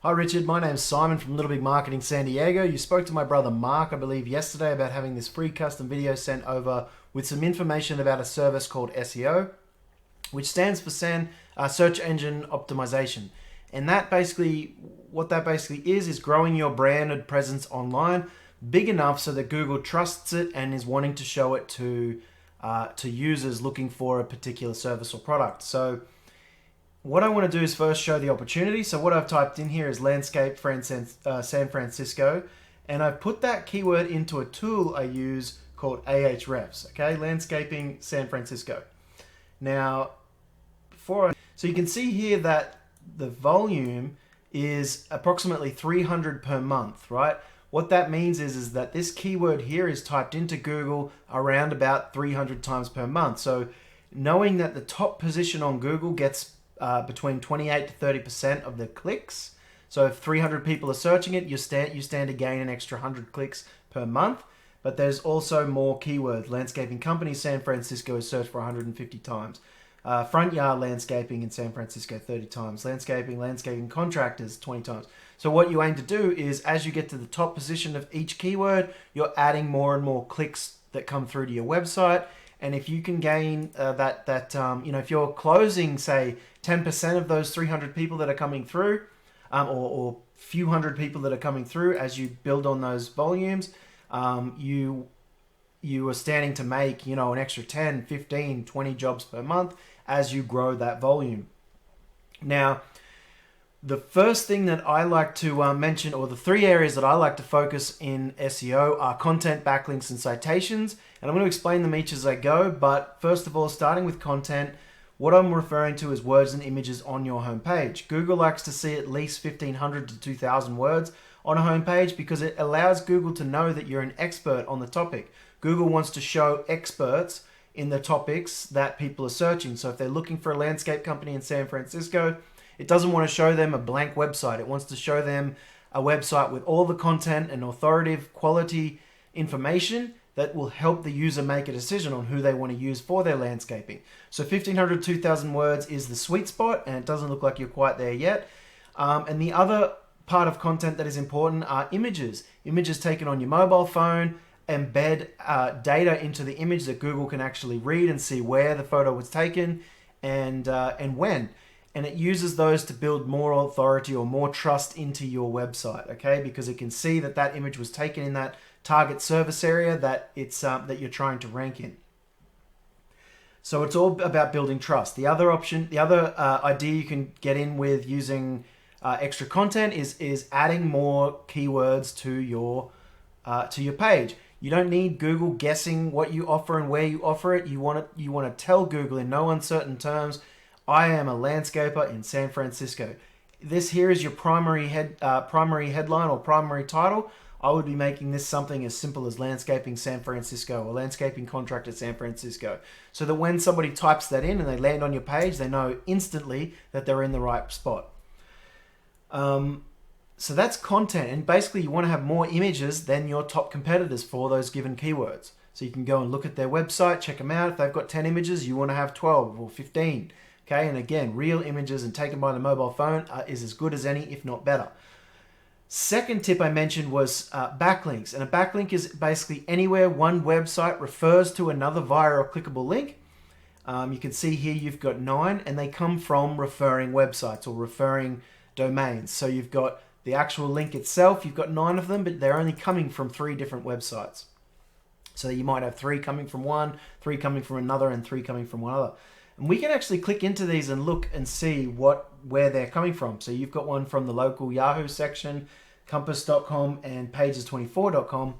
Hi Richard, my name's Simon from Little Big Marketing San Diego. You spoke to my brother Mark, I believe, yesterday about having this free custom video sent over with some information about a service called SEO, which stands for Search Engine Optimization. And what that basically is growing your branded presence online big enough so that Google trusts it and is wanting to show it to users looking for a particular service or product. So what I want to do is first show the opportunity. So what I've typed in here is landscape San Francisco, and I've put that keyword into a tool I use called Ahrefs, okay? Landscaping San Francisco. Now, so you can see here that the volume is approximately 300 per month, right? What that means is that this keyword here is typed into Google around about 300 times per month. So knowing that the top position on Google gets between 28 to 30% of the clicks. So if 300 people are searching it, you stand to gain an extra 100 clicks per month. But there's also more keywords. Landscaping company San Francisco is searched for 150 times. Front yard landscaping in San Francisco 30 times. Landscaping contractors 20 times. So what you aim to do is, as you get to the top position of each keyword, you're adding more and more clicks that come through to your website. And if you can gain if you're closing, say, 10% of those 300 people that are coming through, or few hundred people that are coming through, as you build on those volumes, you are standing to make, an extra 10, 15, 20 jobs per month as you grow that volume. Now, the first thing that I like to mention, or the three areas that I like to focus in SEO, are content, backlinks, and citations. And I'm going to explain them each as I go. But first of all, starting with content, what I'm referring to is words and images on your homepage. Google likes to see at least 1,500 to 2,000 words on a homepage because it allows Google to know that you're an expert on the topic. Google wants to show experts in the topics that people are searching. So if they're looking for a landscape company in San Francisco, it doesn't want to show them a blank website. It wants to show them a website with all the content and authoritative quality information that will help the user make a decision on who they want to use for their landscaping. So 1,500 to 2,000 words is the sweet spot, and it doesn't look like you're quite there yet. And the other part of content that is important are images. Images taken on your mobile phone, embed data into the image that Google can actually read and see where the photo was taken and when. And it uses those to build more authority or more trust into your website, okay? Because it can see that that image was taken in that target service area that you're trying to rank in. So it's all about building trust. The other idea you can get in with using extra content is adding more keywords to your page. You don't need Google guessing what you offer and where you offer it. You want to tell Google in no uncertain terms, I am a landscaper in San Francisco. This here is your primary headline or primary title. I would be making this something as simple as landscaping San Francisco or landscaping contractor San Francisco. So that when somebody types that in and they land on your page, they know instantly that they're in the right spot. So that's content. And basically you want to have more images than your top competitors for those given keywords. So you can go and look at their website, check them out. If they've got 10 images, you want to have 12 or 15. Okay, and again, real images and taken by the mobile phone is as good as any, if not better. Second tip I mentioned was backlinks. And a backlink is basically anywhere one website refers to another via a clickable link. You can see here you've got 9, and they come from referring websites or referring domains. So you've got the actual link itself, you've got 9 of them, but they're only coming from 3 different websites. So you might have 3 coming from one, 3 coming from another, and 3 coming from one other. And we can actually click into these and look and see where they're coming from. So you've got one from the local Yahoo section, compass.com and pages24.com.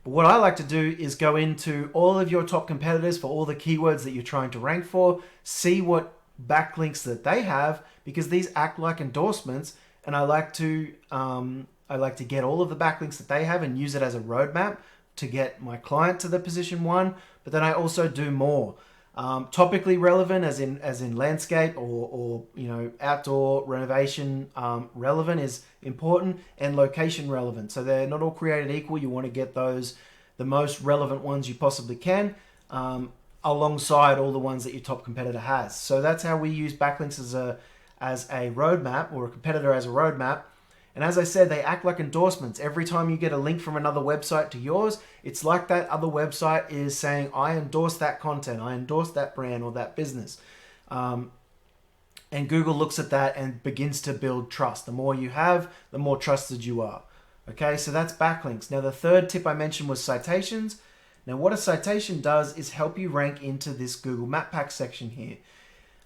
But what I like to do is go into all of your top competitors for all the keywords that you're trying to rank for, see what backlinks that they have, because these act like endorsements, and I like to get all of the backlinks that they have and use it as a roadmap to get my client to the position 1. But then I also do more. Topically relevant, as in landscape or outdoor renovation relevant is important, and location relevant. So they're not all created equal. You want to get the most relevant ones you possibly can, alongside all the ones that your top competitor has. So that's how we use backlinks as a roadmap, or a competitor as a roadmap, And as I said, they act like endorsements. Every time you get a link from another website to yours, it's like that other website is saying, I endorse that content, I endorse that brand or that business. And Google looks at that and begins to build trust. The more you have, the more trusted you are. Okay, so that's backlinks. Now, the third tip I mentioned was citations. Now, what a citation does is help you rank into this Google Map Pack section here.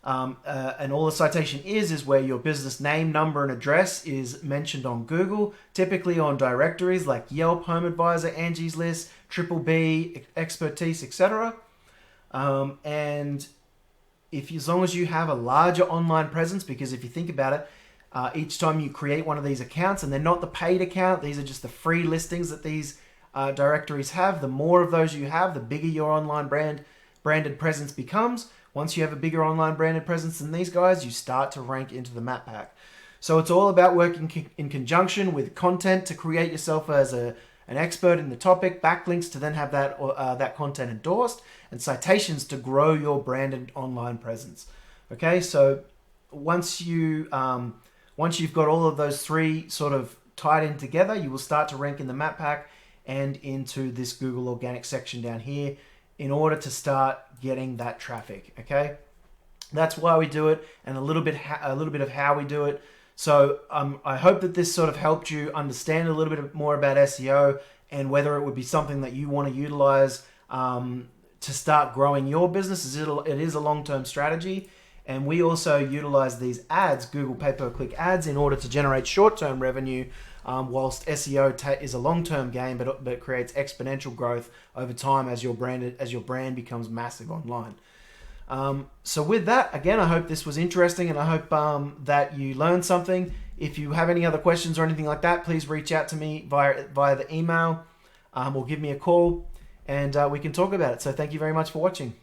And all a citation is where your business name, number, and address is mentioned on Google, typically on directories like Yelp, Home Advisor, Angie's List, Triple B, Expertise, etc. And as long as you have a larger online presence, because if you think about it, each time you create one of these accounts, and they're not the paid account, these are just the free listings that these directories have, the more of those you have, the bigger your online branded presence becomes. Once you have a bigger online branded presence than these guys, you start to rank into the map pack. So it's all about working in conjunction with content to create yourself as an expert in the topic, backlinks to then have that content endorsed, and citations to grow your branded online presence. Okay, so once you've got all of those three sort of tied in together, you will start to rank in the map pack and into this Google organic section down here in order to start getting that traffic. Okay, that's why we do it, and a little bit of how we do it. So I hope that this sort of helped you understand a little bit more about SEO and whether it would be something that you want to utilize to start growing your business. It is a long-term strategy, and we also utilize these ads, Google pay-per-click ads, in order to generate short-term revenue. Whilst SEO is a long-term game, but it creates exponential growth over time as your brand becomes massive online. So with that, again, I hope this was interesting, and I hope that you learned something. If you have any other questions or anything like that, please reach out to me via the email or give me a call, and we can talk about it. So thank you very much for watching.